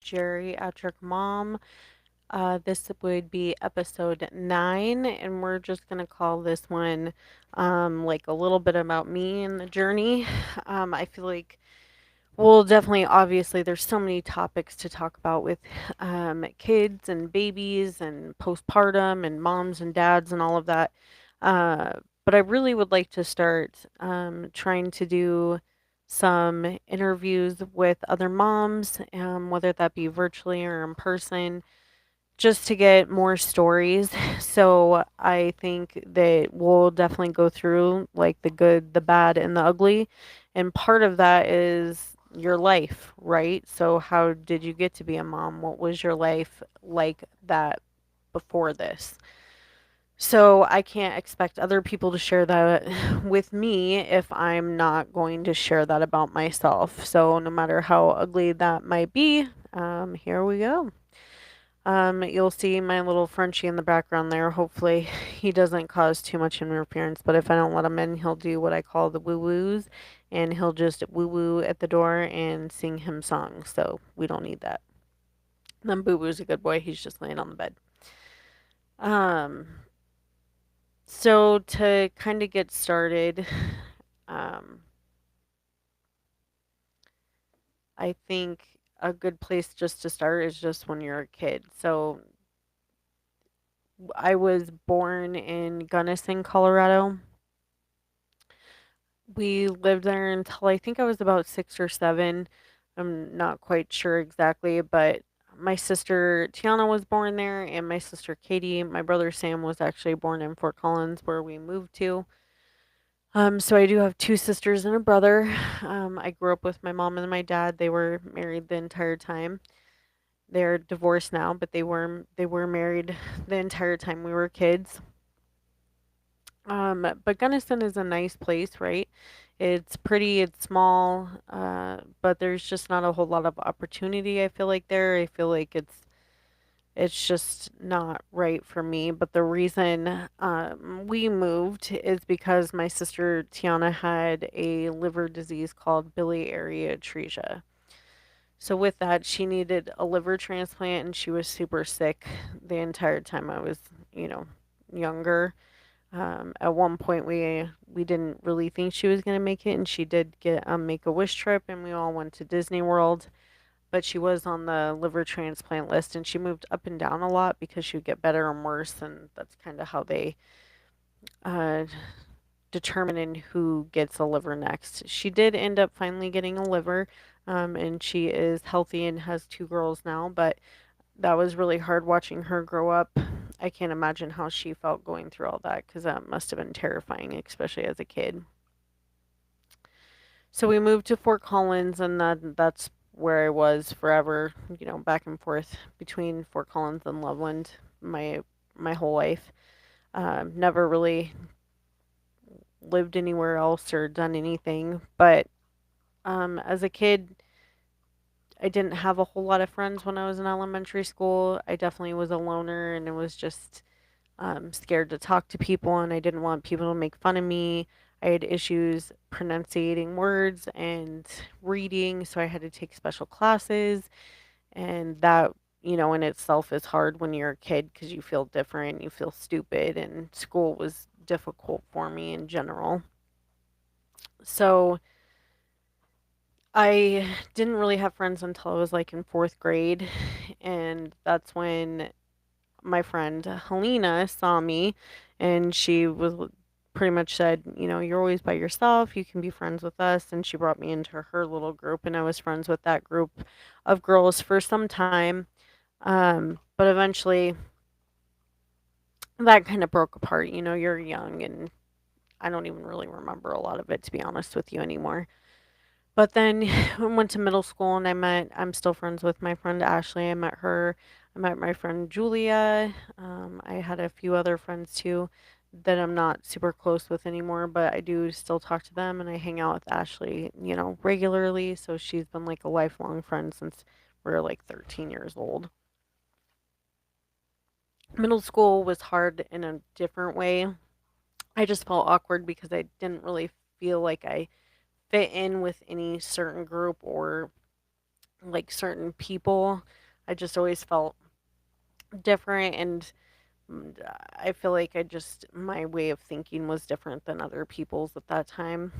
Geriatric Mom. This would be episode 9, and we're just going to call this one like a little bit about me and the journey. I feel like we'll definitely, obviously, there's so many topics to talk about with kids and babies and postpartum and moms and dads and all of that. Uh, but I really would like to start trying to do some interviews with other moms, whether that be virtually or in person, just to get more stories. So I think that we'll definitely go through like the good, the bad, and the ugly. And part of that is your life, right? So how did you get to be a mom? What was your life like that before this? So I can't expect other people to share that with me if I'm not going to share that about myself. So no matter how ugly that might be, here we go. You'll see my little Frenchie in the background there. Hopefully, he doesn't cause too much interference, but if I don't let him in, he'll do what I call the woo woos, and he'll just woo woo at the door and sing him songs. So we don't need that. Then Boo Boo's a good boy. He's just laying on the bed. Um, so to kind of get started, um, I think a good place just to start is just when you're a kid. So I was born in Gunnison, Colorado. We lived there until I think I was about 6 or 7. I'm not quite sure exactly, but my sister Tiana was born there, and my sister Katie. My brother Sam was actually born in Fort Collins, where we moved to. So I do have 2 sisters and a brother. I grew up with my mom and my dad. They were married the entire time. They're divorced now, but they were married the entire time we were kids. But Gunnison is a nice place, right? It's pretty, it's small, but there's just not a whole lot of opportunity, I feel like there. I feel like it's just not right for me. But the reason we moved is because my sister Tiana had a liver disease called biliary atresia. So with that, she needed a liver transplant, and she was super sick the entire time I was, you know, younger. At one point, we didn't really think she was gonna make it, and she did get a Make a Wish trip, and we all went to Disney World. But she was on the liver transplant list, and she moved up and down a lot because she would get better and worse, and that's kind of how they uh, determine who gets a liver next. She did end up finally getting a liver, and she is healthy and has 2 girls now, but that was really hard watching her grow up. I can't imagine how she felt going through all that because that must have been terrifying, especially as a kid. So we moved to Fort Collins, and that's where I was forever, back and forth between Fort Collins and Loveland my whole life. Never really lived anywhere else or done anything, but as a kid, I didn't have a whole lot of friends when I was in elementary school. I definitely was a loner, and it was just scared to talk to people, and I didn't want people to make fun of me. I had issues pronunciating words and reading, so I had to take special classes, and that, in itself is hard when you're a kid because you feel different, you feel stupid, and school was difficult for me in general. So I didn't really have friends until I was like in 4th grade, and that's when my friend Helena saw me, and she was pretty much said, you're always by yourself. You can be friends with us. And she brought me into her little group, and I was friends with that group of girls for some time. But eventually that kind of broke apart. You're young, and I don't even really remember a lot of it, to be honest with you, anymore. But then I went to middle school, and I'm still friends with my friend Ashley. I met her. I met my friend Julia. I had a few other friends too that I'm not super close with anymore, but I do still talk to them, and I hang out with Ashley, regularly. So she's been like a lifelong friend since we were like 13 years old. Middle school was hard in a different way. I just felt awkward because I didn't really feel like I fit in with any certain group or like certain people. I just always felt different, and I feel like my way of thinking was different than other people's at that time.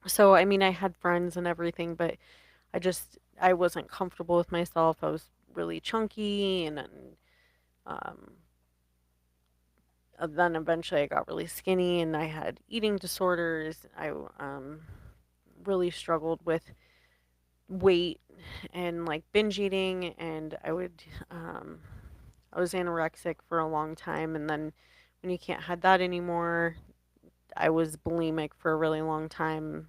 So, I mean, I had friends and everything, but I wasn't comfortable with myself. I was really chunky, and um, then eventually I got really skinny, and I had eating disorders. I really struggled with weight and like binge eating, and um, I was anorexic for a long time, and then when you can't have that anymore, I was bulimic for a really long time.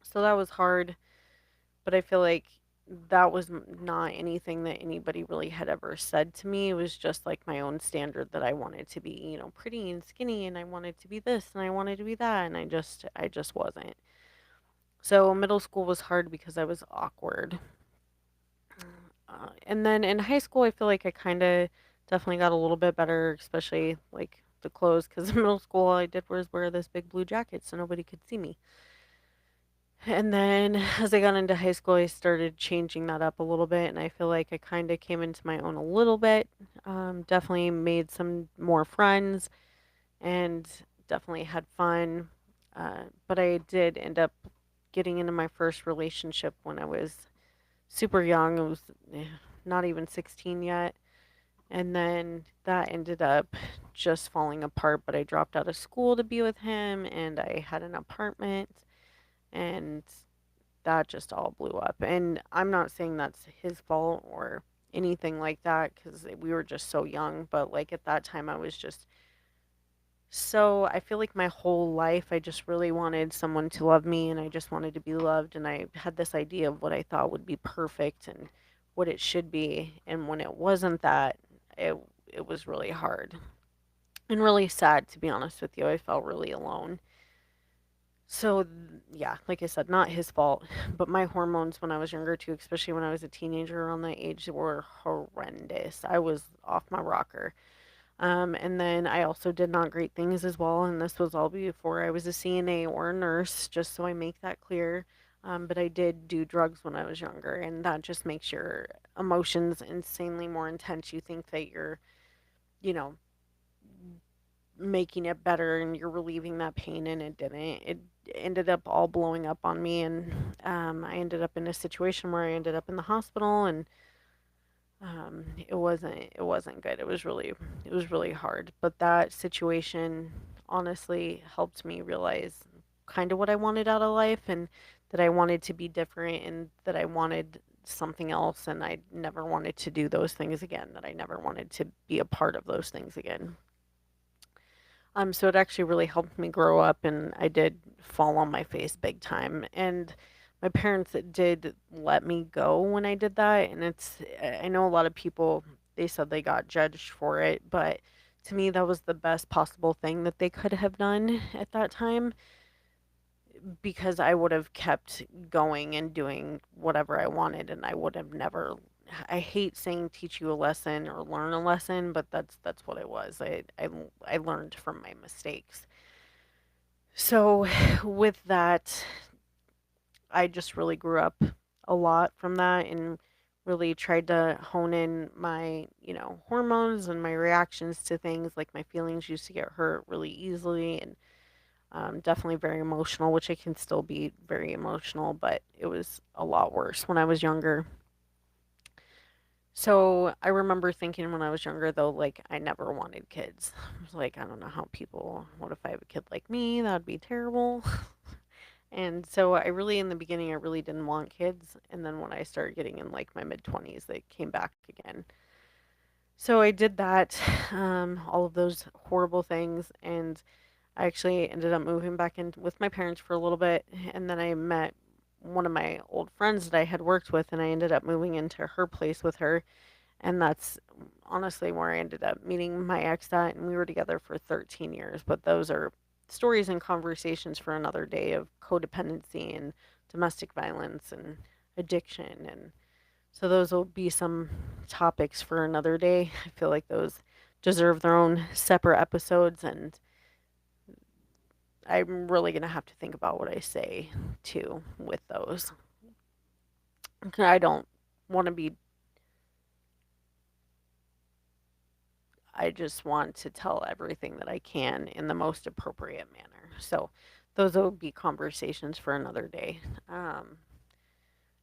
So that was hard, but I feel like that was not anything that anybody really had ever said to me. It was just like my own standard that I wanted to be, pretty and skinny, and I wanted to be this and I wanted to be that, and I just wasn't. So middle school was hard because I was awkward. And then in high school, I feel like I kind of definitely got a little bit better, especially like the clothes, because in middle school, all I did was wear this big blue jacket so nobody could see me. And then as I got into high school, I started changing that up a little bit, and I feel like I kind of came into my own a little bit. Definitely made some more friends and definitely had fun. But I did end up getting into my first relationship when I was super young. I was not even 16 yet. And then that ended up just falling apart, but I dropped out of school to be with him, and I had an apartment, and that just all blew up. And I'm not saying that's his fault or anything like that because we were just so young, but like at that time, I was just I feel like my whole life, I just really wanted someone to love me, and I just wanted to be loved. And I had this idea of what I thought would be perfect and what it should be. And when it wasn't that, it, it was really hard and really sad, to be honest with you. I felt really alone. So, yeah, like I said, not his fault, but my hormones when I was younger too, especially when I was a teenager around that age, were horrendous. I was off my rocker. And then I also did not great things as well, and this was all before I was a CNA or a nurse, just so I make that clear. But I did do drugs when I was younger, and that just makes your emotions insanely more intense. You think that you're, you know, making it better and you're relieving that pain, and it didn't. It ended up all blowing up on me, and I ended up in a situation where I ended up in the hospital, and it wasn't good. It was really hard. But that situation honestly helped me realize kind of what I wanted out of life, and that I wanted to be different, and that I wanted something else, and I never wanted to do those things again, that I never wanted to be a part of those things again. So it actually really helped me grow up, and I did fall on my face big time. And my parents did let me go when I did that, and I know a lot of people, they said they got judged for it, but to me that was the best possible thing that they could have done at that time, because I would have kept going and doing whatever I wanted, and I would have never. I hate saying teach you a lesson or learn a lesson, but that's what it was. I learned from my mistakes. So with that, I just really grew up a lot from that, and really tried to hone in my, hormones and my reactions to things. Like my feelings used to get hurt really easily, and definitely very emotional, which I can still be very emotional, but it was a lot worse when I was younger. So I remember thinking when I was younger, though, like I never wanted kids. I was like, I don't know how people, what if I have a kid like me? That would be terrible. And so I really, in the beginning, I really didn't want kids. And then when I started getting in like my mid 20s, they came back again. So I did that, all of those horrible things. And I actually ended up moving back in with my parents for a little bit. And then I met one of my old friends that I had worked with, and I ended up moving into her place with her. And that's honestly where I ended up meeting my ex at, and we were together for 13 years. But those are stories and conversations for another day of codependency and domestic violence and addiction. And so those will be some topics for another day. I feel like those deserve their own separate episodes, and I'm really going to have to think about what I say too with those. I don't want to be, I just want to tell everything that I can in the most appropriate manner. So those will be conversations for another day. Um,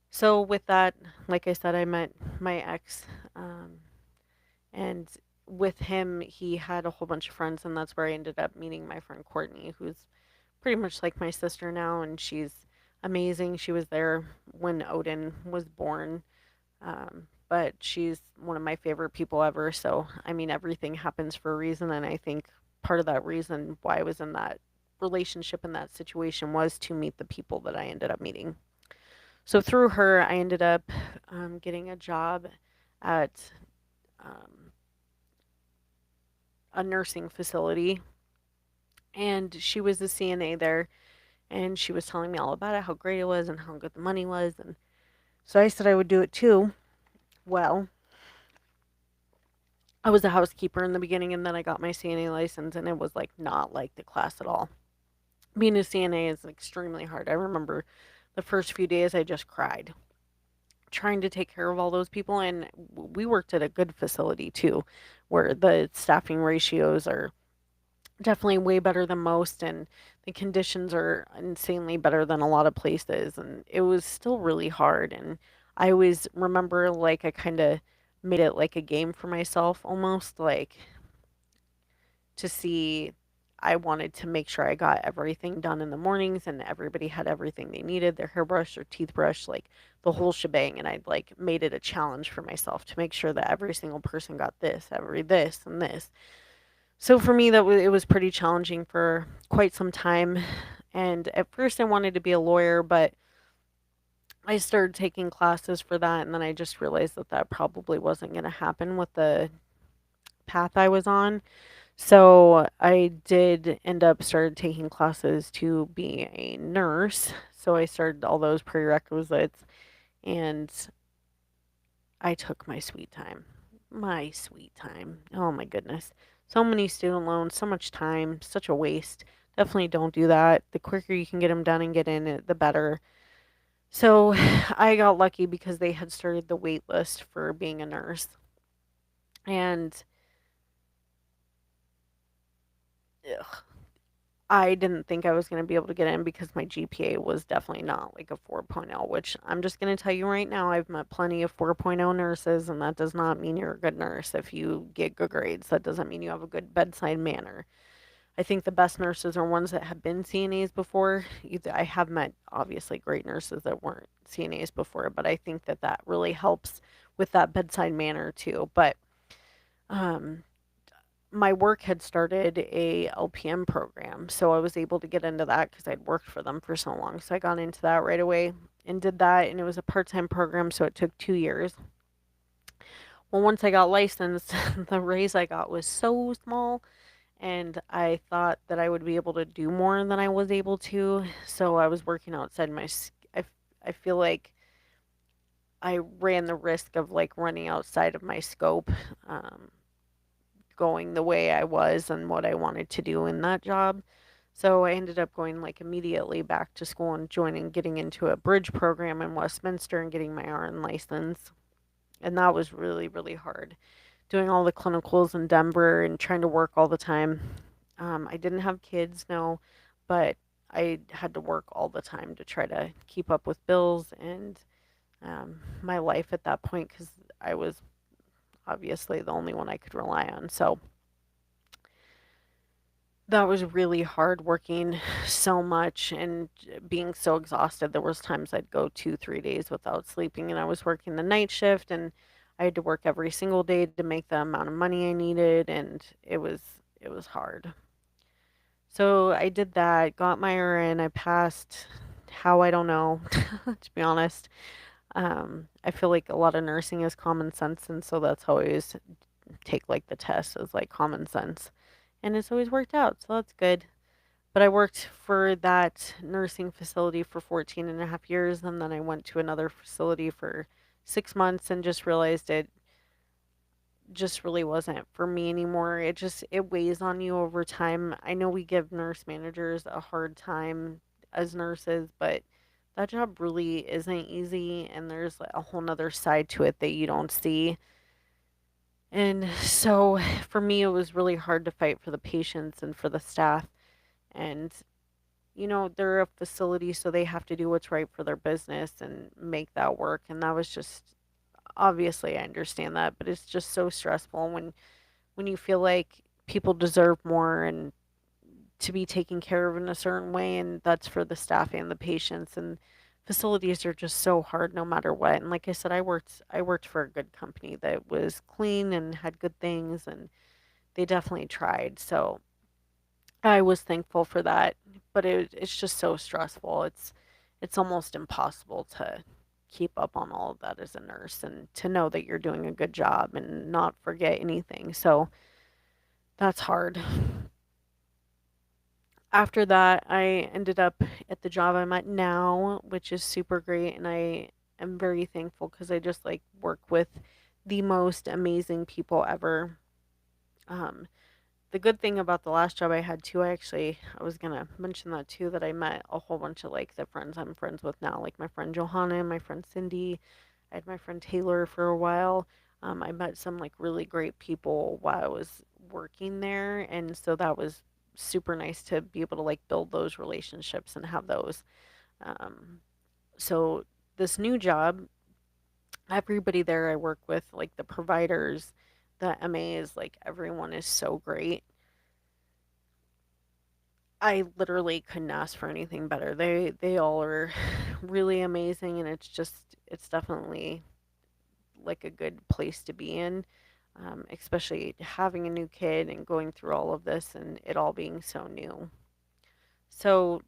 so with that, like I said, I met my ex, um, and with him, he had a whole bunch of friends, and that's where I ended up meeting my friend Courtney, who's pretty much like my sister now, and she's amazing. She was there when Odin was born. But she's one of my favorite people ever. So, I mean, everything happens for a reason. And I think part of that reason why I was in that relationship in that situation was to meet the people that I ended up meeting. So, through her, I ended up getting a job at um, a nursing facility. And she was the CNA there. And she was telling me all about it, how great it was, and how good the money was. And so I said I would do it too. Well, I was a housekeeper in the beginning and then I got my CNA license and it was like not like the class at all. Being a CNA is extremely hard. I remember the first few days I just cried trying to take care of all those people, and we worked at a good facility too where the staffing ratios are definitely way better than most, and the conditions are insanely better than a lot of places, and it was still really hard. And I always remember like I kind of made it like a game for myself, almost like to see, I wanted to make sure I got everything done in the mornings and everybody had everything they needed, their hairbrush, their teeth brush, like the whole shebang. And I'd like made it a challenge for myself to make sure that every single person got this, every this and this. So for me, it was pretty challenging for quite some time. And at first, I wanted to be a lawyer, but I started taking classes for that, and then I just realized that that probably wasn't going to happen with the path I was on. So I did end up started taking classes to be a nurse. So I started all those prerequisites, and I took my sweet time. My sweet time. Oh my goodness. So many student loans, so much time, such a waste. Definitely don't do that. The quicker you can get them done and get in it, the better. So I got lucky because they had started the wait list for being a nurse. And ugh, I didn't think I was going to be able to get in because my GPA was definitely not like a 4.0, which I'm just going to tell you right now, I've met plenty of 4.0 nurses, and that does not mean you're a good nurse if you get good grades. That doesn't mean you have a good bedside manner. I think the best nurses are ones that have been CNAs before. I have met obviously great nurses that weren't CNAs before, but I think that that really helps with that bedside manner too. But um, my work had started a LPM program, so I was able to get into that because I'd worked for them for so long. So I got into that right away and did that, and it was a part-time program, so it took 2 years. Well, once I got licensed, the raise I got was so small, and I thought that I would be able to do more than I was able to. So I was working outside I feel like I ran the risk of like running outside of my scope. Um, Going the way I was and what I wanted to do in that job. So I ended up going like immediately back to school and getting into a bridge program in Westminster and getting my RN license. And that was really, really hard. Doing all the clinicals in Denver and trying to work all the time. I didn't have kids, no, but I had to work all the time to try to keep up with bills and my life at that point because I was obviously the only one I could rely on. So that was really hard working so much and being so exhausted. There was times I'd go 2, 3 days without sleeping, and I was working the night shift, and I had to work every single day to make the amount of money I needed, and it was hard. So I did that, got my RN, I passed. How, I don't know, to be honest. I feel like a lot of nursing is common sense, and so that's how I always take like the test as like common sense. And it's always worked out, so that's good. But I worked for that nursing facility for 14 and a half years, and then I went to another facility for 6 months and just realized it just really wasn't for me anymore. It weighs on you over time. I know we give nurse managers a hard time as nurses, but that job really isn't easy, and there's like a whole nother side to it that you don't see. And so for me, it was really hard to fight for the patients and for the staff. And, they're a facility, so they have to do what's right for their business and make that work. And that was just, obviously, I understand that, but it's just so stressful when you feel like people deserve more and to be taken care of in a certain way, and that's for the staff and the patients. And facilities are just so hard no matter what. And like I said, I worked for a good company that was clean and had good things, and they definitely tried. So I was thankful for that, but it's just so stressful. It's almost impossible to keep up on all of that as a nurse and to know that you're doing a good job and not forget anything. So that's hard. After that, I ended up at the job I'm at now, which is super great, and I am very thankful because I just like work with the most amazing people ever. Um, the good thing about the last job I had too, I was gonna mention that too, that I met a whole bunch of like the friends I'm friends with now, like my friend Johanna and my friend Cindy. I had my friend Taylor for a while. I met some like really great people while I was working there, and so that was super nice to be able to like build those relationships and have those. Um, so this new job, everybody there I work with, like the providers, the MAs, like everyone is so great. I literally couldn't ask for anything better. They all are really amazing, and it's definitely like a good place to be in, especially having a new kid and going through all of this and it all being so new. So,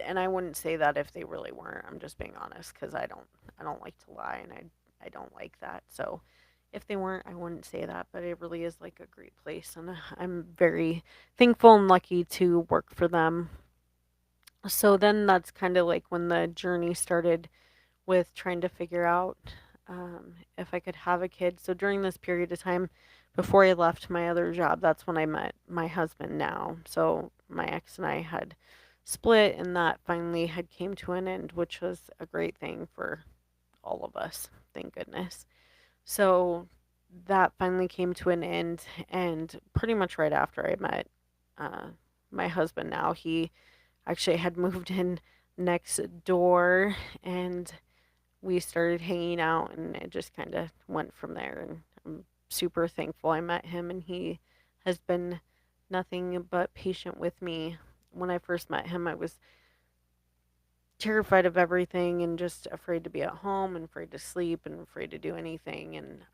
and I wouldn't say that if they really weren't. I'm just being honest because I don't like to lie, and I don't like that. So, if they weren't, I wouldn't say that. But it really is like a great place, and I'm very thankful and lucky to work for them. So then that's kind of like when the journey started with trying to figure out if I could have a kid. So during this period of time, before I left my other job, that's when I met my husband now. So my ex and I had split, and that finally had came to an end, which was a great thing for all of us. Thank goodness. So that finally came to an end, and pretty much right after I met uh, my husband now, he actually had moved in next door, and we started hanging out, and it just kind of went from there. And I'm super thankful I met him, and he has been nothing but patient with me. When I first met him, I was terrified of everything and just afraid to be at home and afraid to sleep and afraid to do anything. And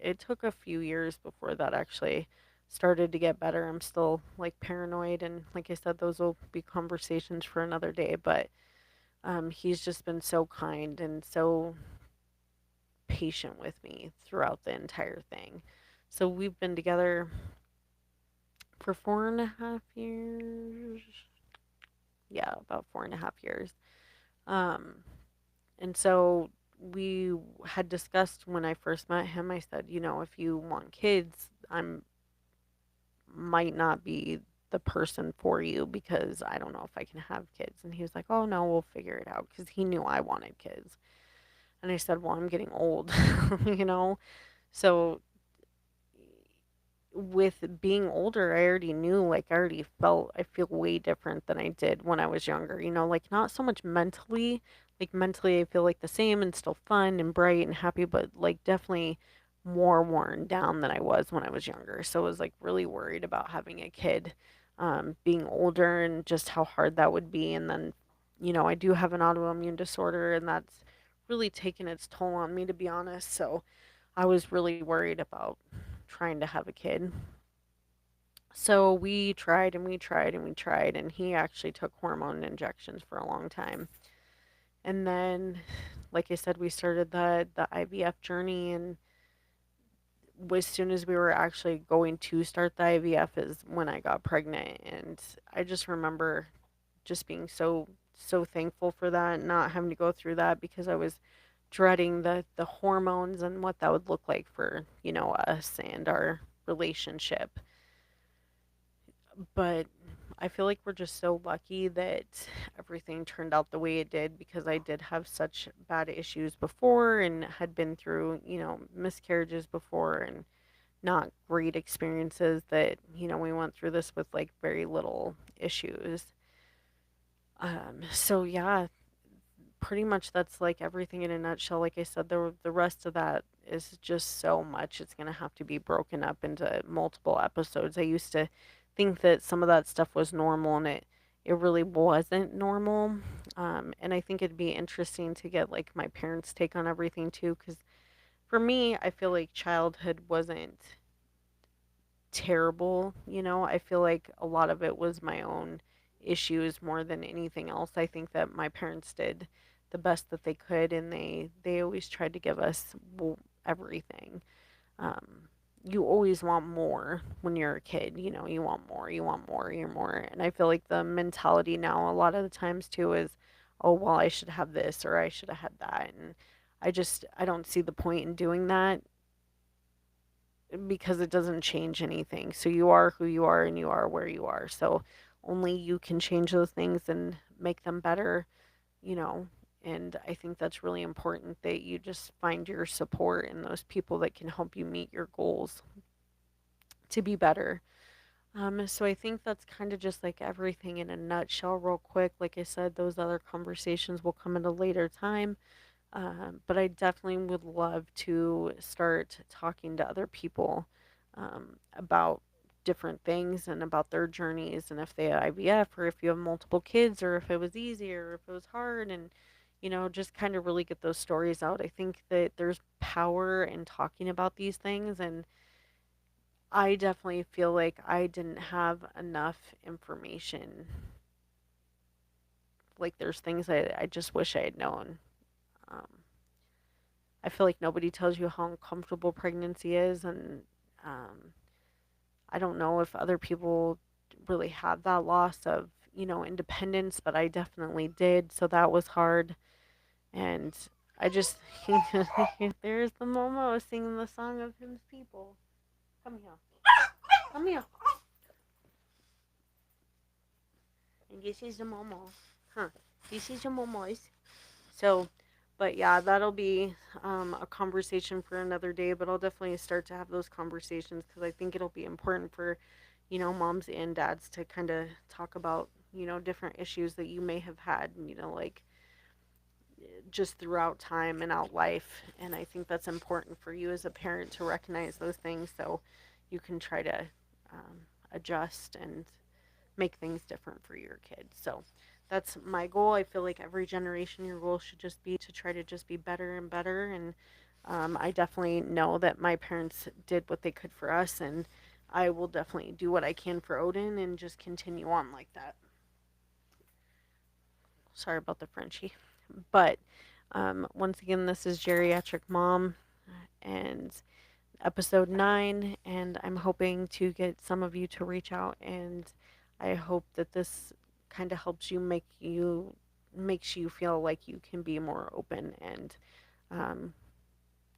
it took a few years before that actually started to get better. I'm still like paranoid, and like I said, those will be conversations for another day. But he's just been so kind and so patient with me throughout the entire thing. So we've been together for 4.5 years. Yeah, about 4.5 years. Um, and so we had discussed when I first met him, I said, if you want kids, I'm might not be the person for you because I don't know if I can have kids. And he was like, oh no, we'll figure it out because he knew I wanted kids. And I said, well, I'm getting old, you know? So with being older, I already knew, like, I feel way different than I did when I was younger, like, not so much mentally. Like, mentally, I feel like the same and still fun and bright and happy, but, like, definitely more worn down than I was when I was younger. So I was, like, really worried about having a kid, being older and just how hard that would be. And then, I do have an autoimmune disorder, and that's really taken its toll on me, to be honest. So I was really worried about trying to have a kid. So we tried and we tried and we tried, and he actually took hormone injections for a long time. And then, like I said, we started the IVF journey, and as soon as we were actually going to start the IVF is when I got pregnant. And I just remember just being so thankful for that, not having to go through that because I was dreading the hormones and what that would look like for, us and our relationship. But I feel like we're just so lucky that everything turned out the way it did because I did have such bad issues before and had been through, miscarriages before and not great experiences that, we went through this with like very little issues. So yeah, pretty much that's like everything in a nutshell. Like I said, the rest of that is just so much. It's gonna have to be broken up into multiple episodes. I used to think that some of that stuff was normal, and it really wasn't normal. And I think it'd be interesting to get like my parents' take on everything too, because for me, I feel like childhood wasn't terrible. I feel like a lot of it was my own issues more than anything else. I think that my parents did the best that they could, and they always tried to give us everything. Um, you always want more when you're a kid. You want more, you want more, you're more. And I feel like the mentality now, a lot of the times too, is, oh, well, I should have this or I should have had that. And I don't see the point in doing that because it doesn't change anything. So you are who you are and you are where you are. So only you can change those things and make them better, you know. And I think that's really important that you just find your support and those people that can help you meet your goals to be better. So I think that's kind of just like everything in a nutshell, real quick. Like I said, those other conversations will come at a later time. But I definitely would love to start talking to other people about different things and about their journeys and if they had IVF or if you have multiple kids or if it was easy or if it was hard and just kind of really get those stories out. I think that there's power in talking about these things, and I definitely feel like I didn't have enough information. Like there's things I just wish I had known. Um, I feel like nobody tells you how uncomfortable pregnancy is, and um, I don't know if other people really had that loss of, independence, but I definitely did, so that was hard. And I just, there's the Momo singing the song of his people. Come here, come here. And this is the Momo, huh? This is the Momos. So, but yeah, that'll be a conversation for another day. But I'll definitely start to have those conversations because I think it'll be important for, moms and dads to kind of talk about, different issues that you may have had, like just throughout time and out life. And I think that's important for you as a parent to recognize those things so you can try to adjust and make things different for your kids. So that's my goal. I feel like every generation, your goal should just be to try to just be better and better. And I definitely know that my parents did what they could for us, and I will definitely do what I can for Odin and just continue on like that. Sorry about the Frenchie. But once again, this is Geriatric Mom and episode 9, and I'm hoping to get some of you to reach out, and I hope that this kind of helps makes you feel like you can be more open and um,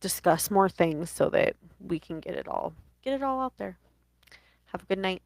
discuss more things so that we can get it all out there. Have a good night.